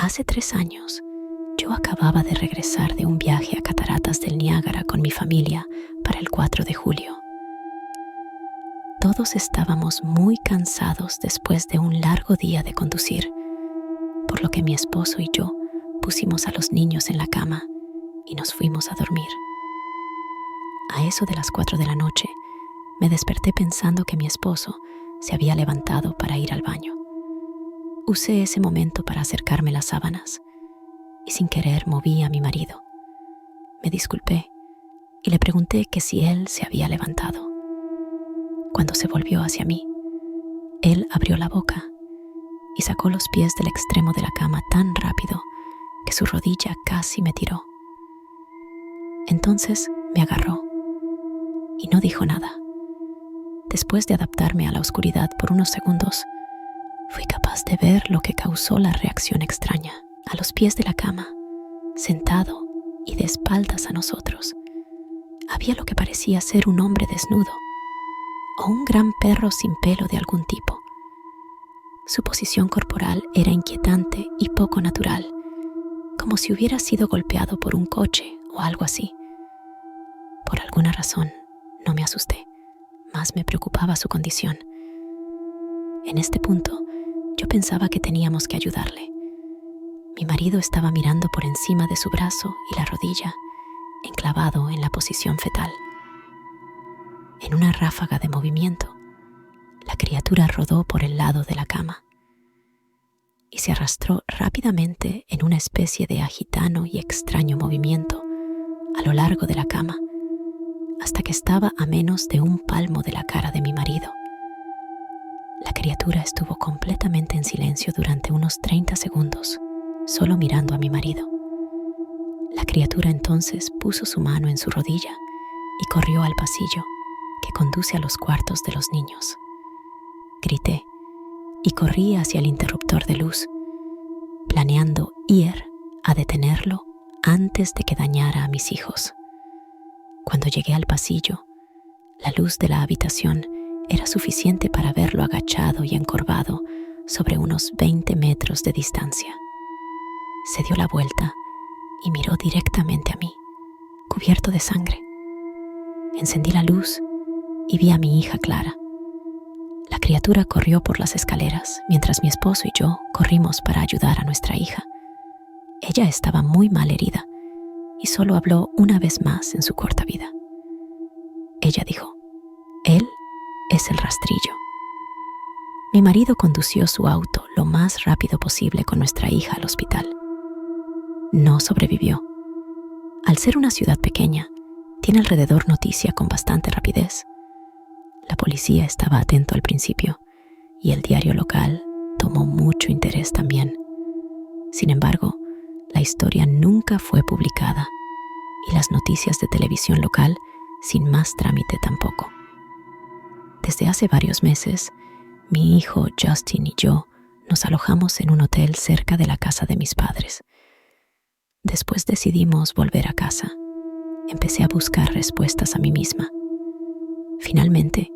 Hace 3 años, yo acababa de regresar de un viaje a Cataratas del Niágara con mi familia para el 4 de julio. Todos estábamos muy cansados después de un largo día de conducir, por lo que mi esposo y yo pusimos a los niños en la cama y nos fuimos a dormir. A eso de las 4 de la noche, me desperté pensando que mi esposo se había levantado para ir al baño. Usé ese momento para acercarme las sábanas y sin querer moví a mi marido. Me disculpé y le pregunté que si él se había levantado. Cuando se volvió hacia mí, él abrió la boca y sacó los pies del extremo de la cama tan rápido que su rodilla casi me tiró. Entonces me agarró y no dijo nada. Después de adaptarme a la oscuridad por unos segundos, fui capaz de ver lo que causó la reacción extraña. A los pies de la cama, sentado y de espaldas a nosotros, había lo que parecía ser un hombre desnudo o un gran perro sin pelo de algún tipo. Su posición corporal era inquietante y poco natural, como si hubiera sido golpeado por un coche o algo así. Por alguna razón, no me asusté, más me preocupaba su condición. En este punto, yo pensaba que teníamos que ayudarle. Mi marido estaba mirando por encima de su brazo y la rodilla, enclavado en la posición fetal. En una ráfaga de movimiento, la criatura rodó por el lado de la cama y se arrastró rápidamente en una especie de agitano y extraño movimiento a lo largo de la cama, hasta que estaba a menos de un palmo de la cara de mi marido. La criatura estuvo completamente en silencio durante unos 30 segundos, solo mirando a mi marido. La criatura entonces puso su mano en su rodilla y corrió al pasillo que conduce a los cuartos de los niños. Grité y corrí hacia el interruptor de luz, planeando ir a detenerlo antes de que dañara a mis hijos. Cuando llegué al pasillo, la luz de la habitación era suficiente para verlo agachado y encorvado sobre unos 20 metros de distancia. Se dio la vuelta y miró directamente a mí, cubierto de sangre. Encendí la luz y vi a mi hija Clara. La criatura corrió por las escaleras mientras mi esposo y yo corrimos para ayudar a nuestra hija. Ella estaba muy mal herida y solo habló una vez más en su corta vida. Ella dijo: «Él es el rastrillo». Mi marido condució su auto lo más rápido posible con nuestra hija al hospital. No sobrevivió. Al ser una ciudad pequeña, tiene alrededor noticia con bastante rapidez. La policía estaba atento al principio y el diario local tomó mucho interés también. Sin embargo, la historia nunca fue publicada y las noticias de televisión local sin más trámite tampoco. Desde hace varios meses, mi hijo Justin y yo nos alojamos en un hotel cerca de la casa de mis padres. Después decidimos volver a casa. Empecé a buscar respuestas a mí misma. Finalmente,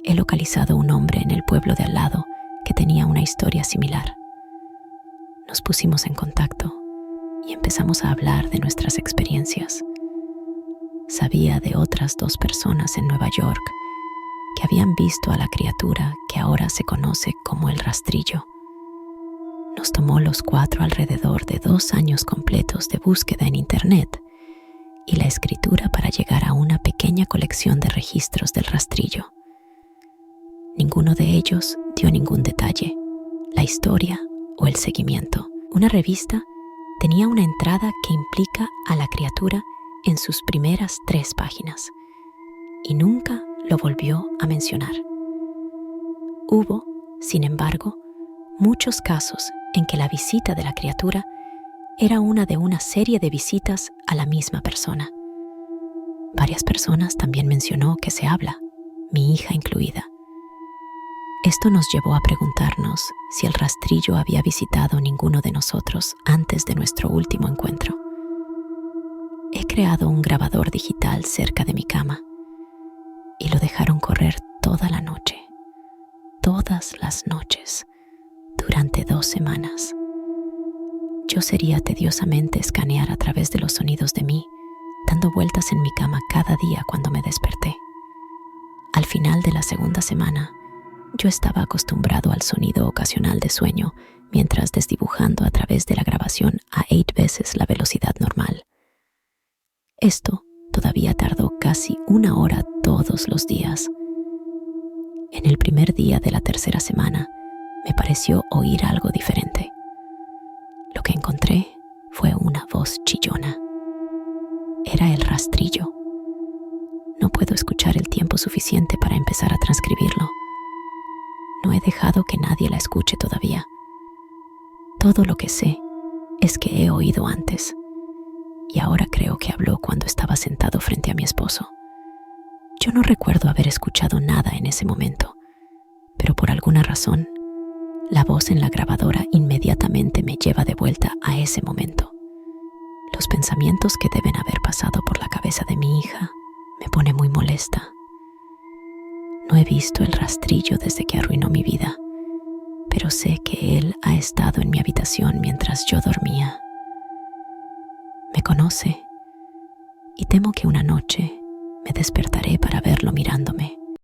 he localizado un hombre en el pueblo de al lado que tenía una historia similar. Nos pusimos en contacto y empezamos a hablar de nuestras experiencias. Sabía de otras 2 personas en Nueva York que habían visto a la criatura que ahora se conoce como el rastrillo. Nos tomó los 4 alrededor de 2 años completos de búsqueda en Internet y la escritura para llegar a una pequeña colección de registros del rastrillo. Ninguno de ellos dio ningún detalle, la historia o el seguimiento. Una revista tenía una entrada que implica a la criatura en sus primeras 3 páginas y nunca lo volvió a mencionar. Hubo, sin embargo, muchos casos en que la visita de la criatura era una de una serie de visitas a la misma persona. Varias personas también mencionó que se habla, mi hija incluida. Esto nos llevó a preguntarnos si el rastrillo había visitado ninguno de nosotros antes de nuestro último encuentro. He creado un grabador digital cerca de mi cama y lo dejaron correr toda la noche, todas las noches, durante 2 semanas. Yo sería tediosamente escanear a través de los sonidos de mí, dando vueltas en mi cama cada día cuando me desperté. Al final de la segunda semana, yo estaba acostumbrado al sonido ocasional de sueño mientras desdibujando a través de la grabación a 8 veces la velocidad normal. Esto todavía tardó casi 1 hora todos los días. En el primer día de la tercera semana, me pareció oír algo diferente. Lo que encontré fue una voz chillona. Era el rastrillo. No puedo escuchar el tiempo suficiente para empezar a transcribirlo. No he dejado que nadie la escuche todavía. Todo lo que sé es que he oído antes, y ahora creo que habló cuando estaba sentado frente a mi esposo. Yo no recuerdo haber escuchado nada en ese momento, pero por alguna razón, la voz en la grabadora inmediatamente me lleva de vuelta a ese momento. Los pensamientos que deben haber pasado por la cabeza de mi hija me pone muy molesta. No he visto el rastrillo desde que arruinó mi vida, pero sé que él ha estado en mi habitación mientras yo dormía. Me conoce y temo que una noche me despertaré para verlo mirándome.